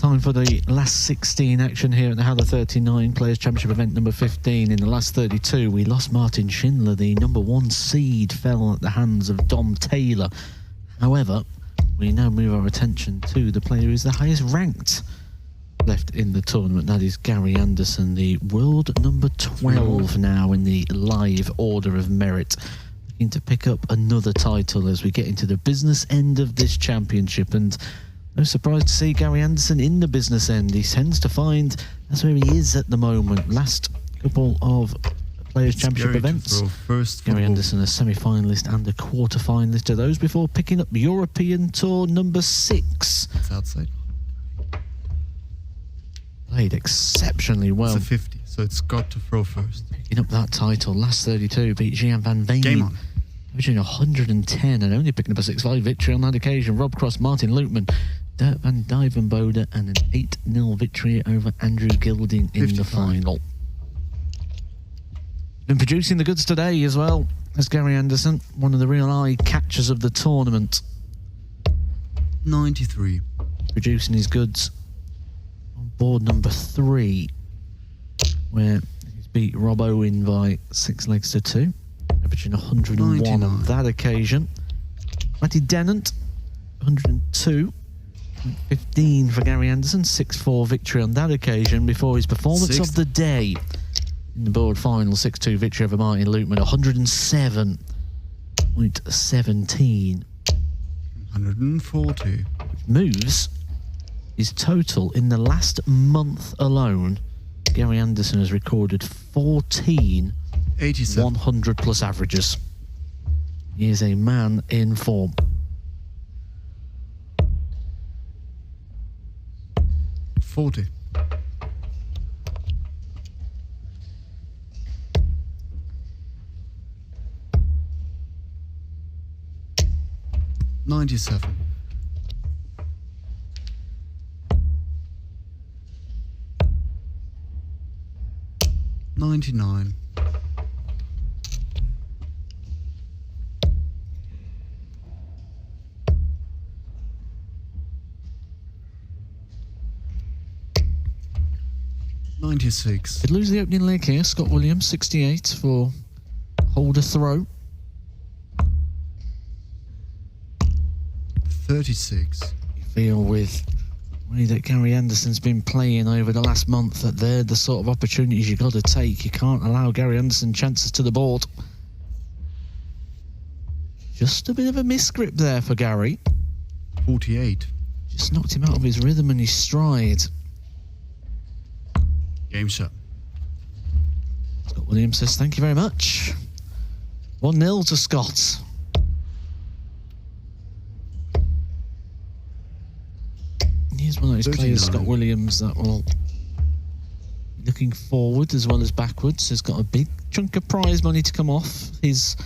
Time for the last 16 action here at the Haller 39 Players Championship event number 15. In the last 32, we lost Martin Schindler. The number 1 seed fell at the hands of Dom Taylor. However, we now move our attention to the player who's the highest ranked left in the tournament. That is Gary Anderson, the world number 12 now in the live order of merit. Looking to pick up another title as we get into the business end of this championship, and no surprise to see Gary Anderson in the business end. He tends to find that's where he is at the moment. Last couple of Players Championship events, Gary Anderson a semi-finalist and a quarter-finalist of those before picking up European Tour number 6. It's outside. Played exceptionally well. It's a 50, so it's got to throw first. Picking up that title, last 32, beat Gian van Veen. Game on. Averaging 110 and only picking up a 6-5 victory on that occasion. Rob Cross, Martin Lukeman, Dirk van Dijvenbode, and an 8-0 victory over Andrew Gilding in 55. The final. Been producing the goods today as well as Gary Anderson, one of the real eye catchers of the tournament. 93. Producing his goods on board number 3, where he's beat Rob Owen by 6 legs to 2. Averaging 101 99. On that occasion. Matty Dennant, 102. 15 for Gary Anderson, 6-4 victory on that occasion before his performance of the day in the board final, 6-2 victory over Martin Lukeman, 107.17. 140. Which moves his total in the last month alone. Gary Anderson has recorded 14 100 plus averages. He is a man in form. $40. $97. $99. $96. Did lose the opening leg here. Scott Williams, 68 for hold a throw. 36. You feel with the way that Gary Anderson's been playing over the last month that they're the sort of opportunities you've got to take. You can't allow Gary Anderson chances to the board. Just a bit of a misgrip there for Gary. 48. Just knocked him out of his rhythm and his stride. Game shot. Scott Williams says thank you very much. 1-0 to Scott. Here's one of those 39. Players, Scott Williams, that will be looking forward as well as backwards. Has got a big chunk of prize money to come off his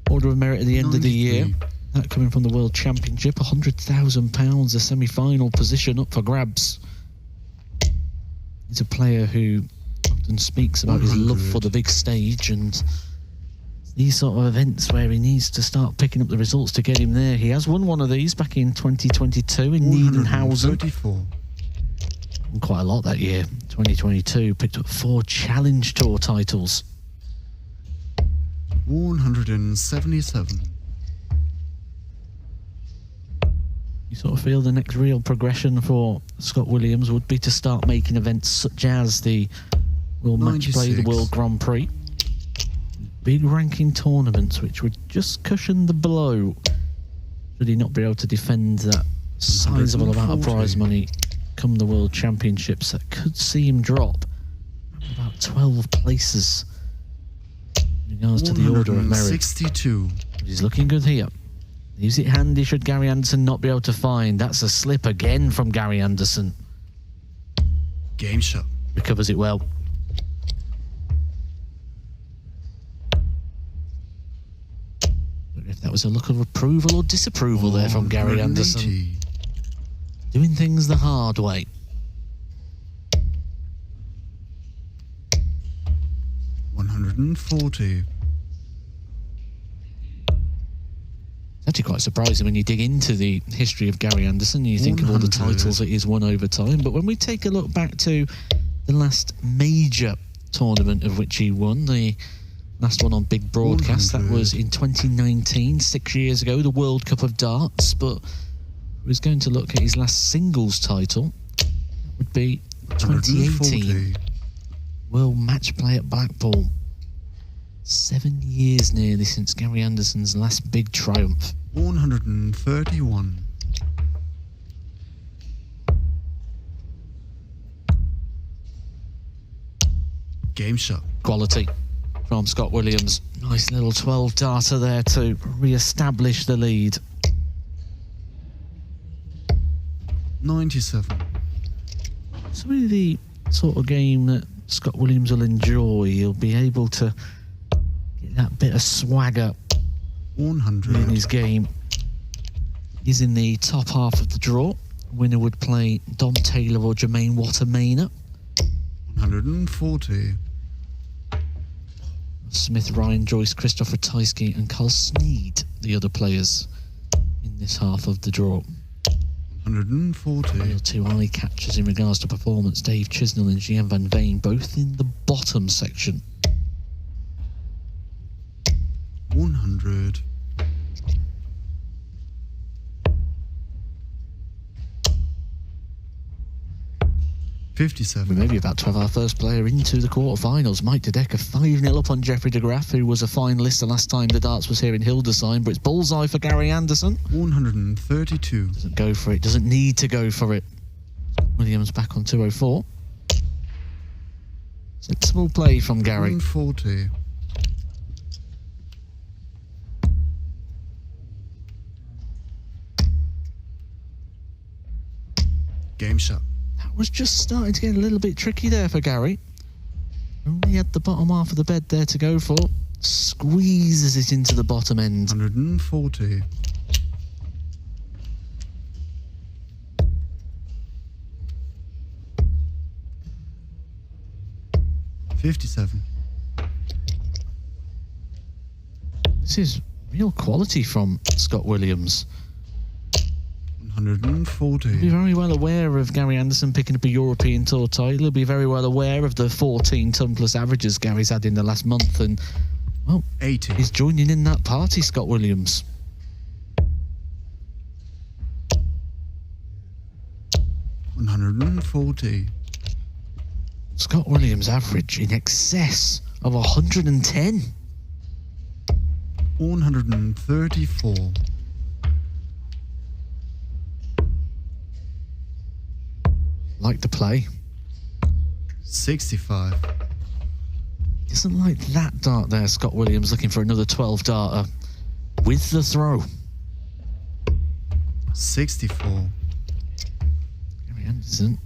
Order of Merit at the end 93. Of the year. That coming from the World Championship, £100,000, a semi-final position up for grabs. He's a player who often speaks about 100. His love for the big stage, and these sort of events where he needs to start picking up the results to get him there. He has won one of these back in 2022 in Niedenhausen. 34. Won quite a lot that year. 2022, picked up 4 Challenge Tour titles. 177. You sort of feel the next real progression for Scott Williams would be to start making events such as the World Match Play, the World Grand Prix. Big ranking tournaments which would just cushion the blow should he not be able to defend that sizable amount of prize money come the World Championships. That could see him drop about 12 places in regards to the Order of Merit. 62. But he's looking good here. Leaves it handy should Gary Anderson not be able to find. That's a slip again from Gary Anderson. Game shot. Recovers it well. If that was a look of approval or disapproval there from Gary Anderson. Doing things the hard way. $140. It's actually quite surprising when you dig into the history of Gary Anderson and you think of all the 100. titles that he's won over time. But when we take a look back to the last major tournament of which he won, the last one on big broadcast, that 100. was in 2019, 6 years ago, the World Cup of Darts. But he was going to look at his last singles title, that would be 2018 140. World Match Play at Blackpool. 7 years nearly since Gary Anderson's last big triumph. 131. Game shot. Quality from Scott Williams. Nice little 12 darter there to re-establish the lead. 97. It's really the sort of game that Scott Williams will enjoy. He'll be able to get that bit of swagger in 100. his game. He's in the top half of the draw. Winner would play Dom Taylor or Jermaine Wattermainer. 140. Smith, Ryan Joyce, Christopher Tysky and Carl Sneed, the other players in this half of the draw. 140. Real two eye catchers in regards to performance. Dave Chisnell and Gian Van Veen, both in the bottom section. 100. We 57. may be about to have our first player into the quarterfinals. Mike De Decker 5-0 up on Jeffrey de Graaf, who was a finalist the last time the darts was here in Hildesheim, but it's bullseye for Gary Anderson. 132. Doesn't go for it, doesn't need to go for it. Williams back on 204. Sensible play from Gary. 140. Game shot. That was just starting to get a little bit tricky there for Gary. Only had the bottom half of the bed there to go for. Squeezes it into the bottom end. 140. $57. This is real quality from Scott Williams. 140. Be very well aware of Gary Anderson picking up a European Tour title. He'll be very well aware of the 14 ton plus averages Gary's had in the last month, and well, 80. he's joining in that party, Scott Williams. 140. Scott Williams average in excess of 110. 134. Like the play. 65. Doesn't like that dart there, Scott Williams, looking for another 12 darter with the throw. 64. Gary Anderson.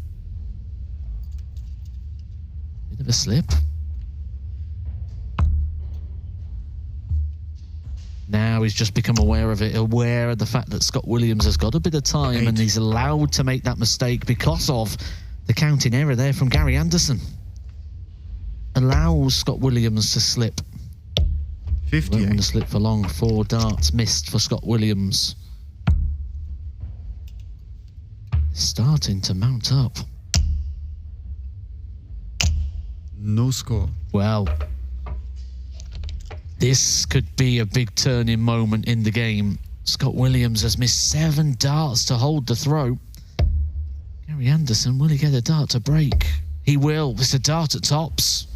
Bit of a slip. Now he's just become aware of it, aware of the fact that Scott Williams has got a bit of time and he's allowed to make that mistake because of the counting error there from Gary Anderson. Allows Scott Williams to slip. Won't want 58. to slip for long. 4 darts missed for Scott Williams. Starting to mount up. No score. Well, this could be a big turning moment in the game. Scott Williams has missed 7 darts to hold the throw. Gary Anderson, will he get a dart to break? He will. It's a dart at tops.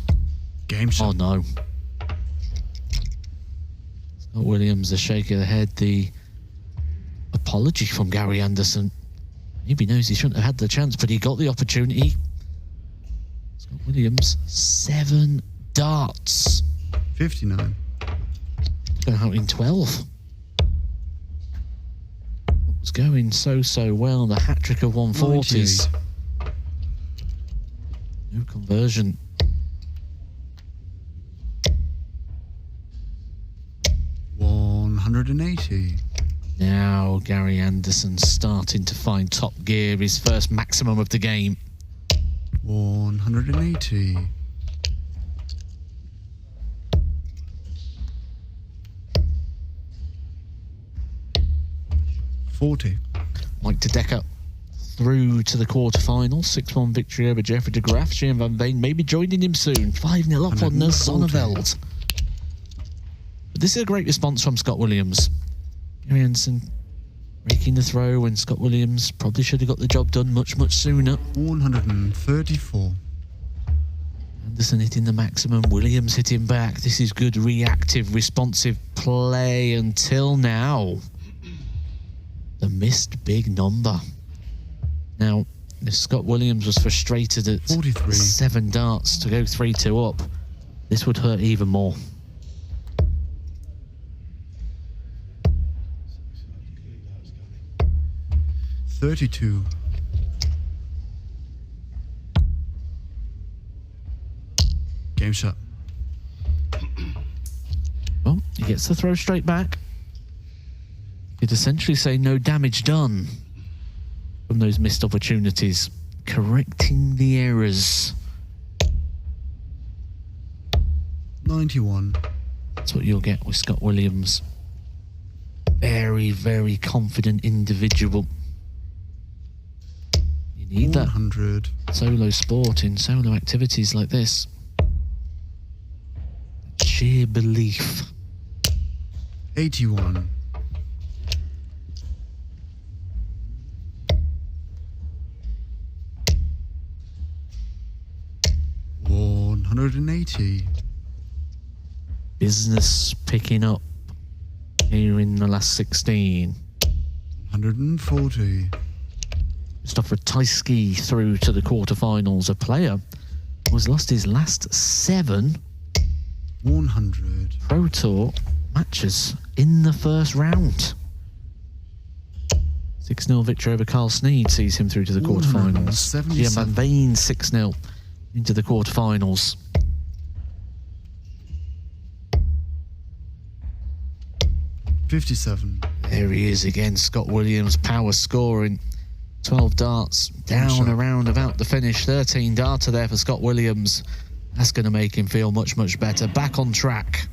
Game Oh shot. no. Scott Williams, a shake of the head, the apology from Gary Anderson. Maybe knows he shouldn't have had the chance, but he got the opportunity. Scott Williams, 7 darts. 59. Going out in 12. It was going so well. The hat trick of 140s. 98. No conversion. $180. Now Gary Anderson starting to find top gear, his first maximum of the game. 180. 40. Mike De Decker through to the quarterfinals. 6-1 victory over Jeffrey de Graaf. Gian van Veen may be joining him soon. 5-0 up on the 140. Sonneveld. But this is a great response from Scott Williams. Gary Anderson making the throw when Scott Williams probably should have got the job done much, much sooner. 134. Anderson hitting the maximum, Williams hitting back. This is good reactive, responsive play until now. The missed big number. Now, if Scott Williams was frustrated at 43. 7 darts to go 3-2 up, this would hurt even more. $32. Game shot. Well, he gets the throw straight back. You'd essentially say no damage done from those missed opportunities. Correcting the errors. 91. That's what you'll get with Scott Williams. Very, very confident individual. You need that 100. solo sport in solo activities like this. Sheer belief. 81. $180. Business picking up here in the last 16. 140. Christopher Tysky through to the quarterfinals. A player who has lost his last 7 100. Pro Tour matches in the first round. 6-0 victory over Carl Sneed sees him through to the quarterfinals. 177. Gian van Veen 6-0 into the quarterfinals. $57. There he is again, Scott Williams, power scoring. 12 darts down shot. around about the finish. 13 darter there for Scott Williams. That's going to make him feel much, much better. Back on track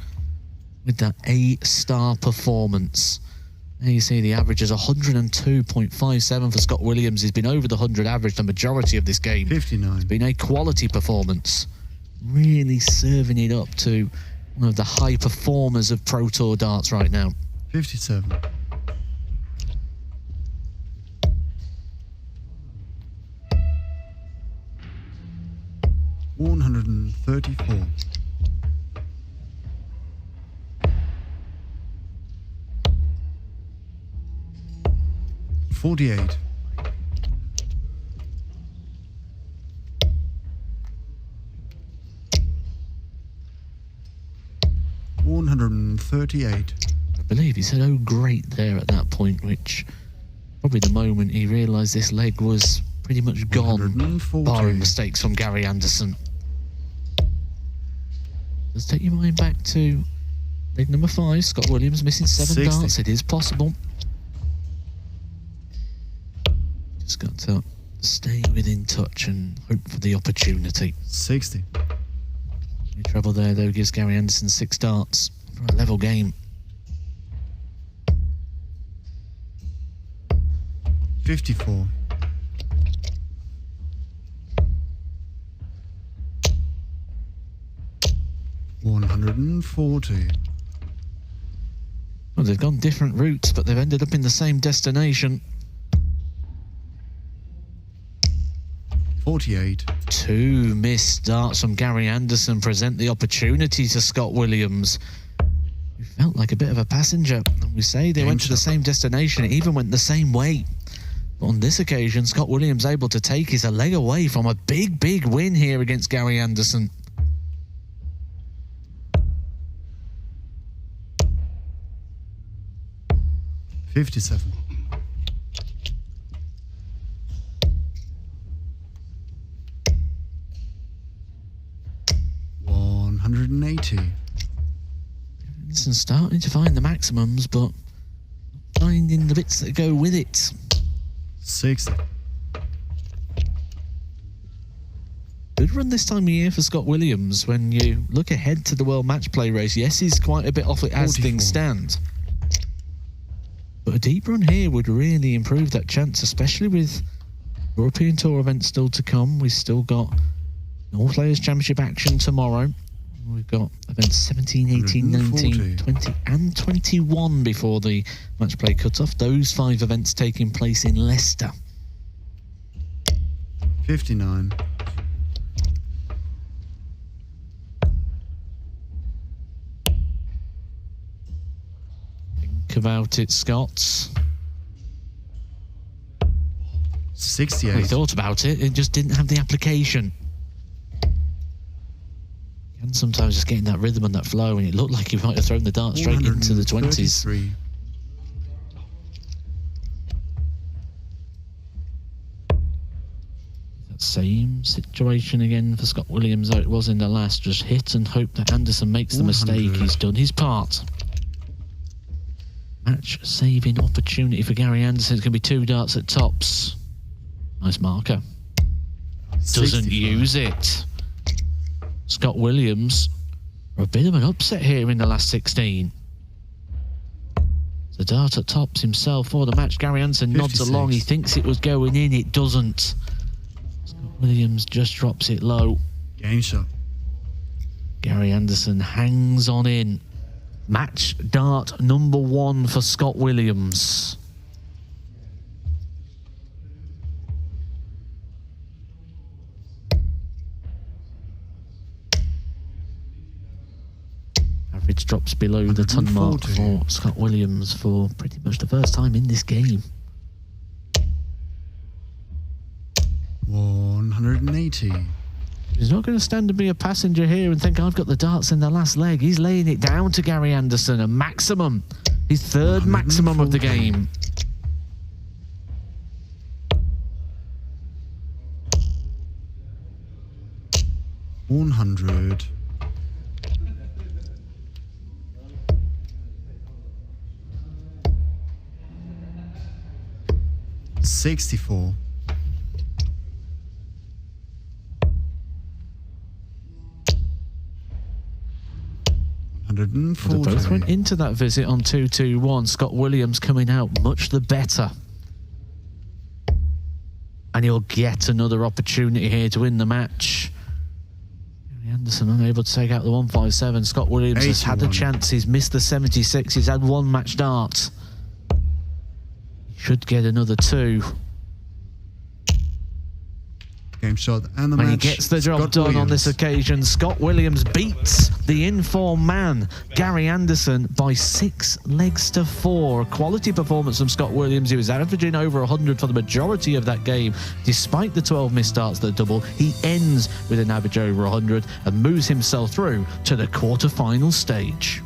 with that A-star performance. There you see the average is 102.57 for Scott Williams. He's been over the 100 average the majority of this game. 59. It's been a quality performance. Really serving it up to one of the high performers of Pro Tour darts right now. 57. $134. $48. $138. I believe he said, "Oh, great," there at that point, which probably the moment he realised this leg was pretty much gone, 140. barring mistakes from Gary Anderson. Let's take your mind back to leg number 5. Scott Williams missing 7 60. darts. It is possible. Just got to stay within touch and hope for the opportunity. 60. Any trouble there, though, gives Gary Anderson 6 darts for a level game. 54. $140. Well, they've gone different routes, but they've ended up in the same destination. 48. 2 missed darts from Gary Anderson present the opportunity to Scott Williams, who felt like a bit of a passenger. And we say they went to the same destination, it even went the same way. But on this occasion, Scott Williams able to take his a leg away from a big, big win here against Gary Anderson. $57. $180. Anderson starting to find the maximums, but finding the bits that go with it. 60. Good run this time of year for Scott Williams. When you look ahead to the World Match Play race, yes, he's quite a bit off it as 44. things stand. But a deep run here would really improve that chance, especially with European Tour events still to come. We've still got All Players Championship action tomorrow. We've got events 17, 18, 19, 20 and 21 before the match play cut-off. Those 5 events taking place in Leicester. 59. Think about it, Scots. 68. We thought about it, it just didn't have the application. And sometimes just getting that rhythm and that flow, and it looked like he might have thrown the dart straight into the 20s. 133. That same situation again for Scott Williams, though it was in the last. Just hit and hope that Anderson makes the 100. mistake. He's done his part. Match saving opportunity for Gary Anderson. It's going to be 2 darts at tops. Nice marker. Doesn't 65. use it. Scott Williams, a bit of an upset here in the last 16. The dart at tops himself for the match. Gary Anderson nods 56. along. He thinks it was going in. It doesn't. Scott Williams just drops it low. Game shot. Gary Anderson hangs on in. Match dart number 1 for Scott Williams. Average drops below the ton mark 140. for Scott Williams for pretty much the first time in this game. 180. He's not going to stand and be a passenger here and think, I've got the darts in the last leg. He's laying it down to Gary Anderson, a maximum. His 3rd maximum of the 140. game. $100. 64. 140. They both went into that visit on 2-2-1. Scott Williams coming out much the better. And he'll get another opportunity here to win the match. Gary Anderson unable to take out the 157. Scott Williams has had a 81. chance. He's missed the 76. He's had 1 match dart. He should get another 2. Game shot and the And he match. gets the job Scott done on this Williams. occasion. Scott Williams beats the in-form man, Gary Anderson, by 6 legs to 4. A quality performance from Scott Williams. He was averaging over 100 for the majority of that game. Despite the 12 missed starts that double, he ends with an average over 100 and moves himself through to the quarter-final stage.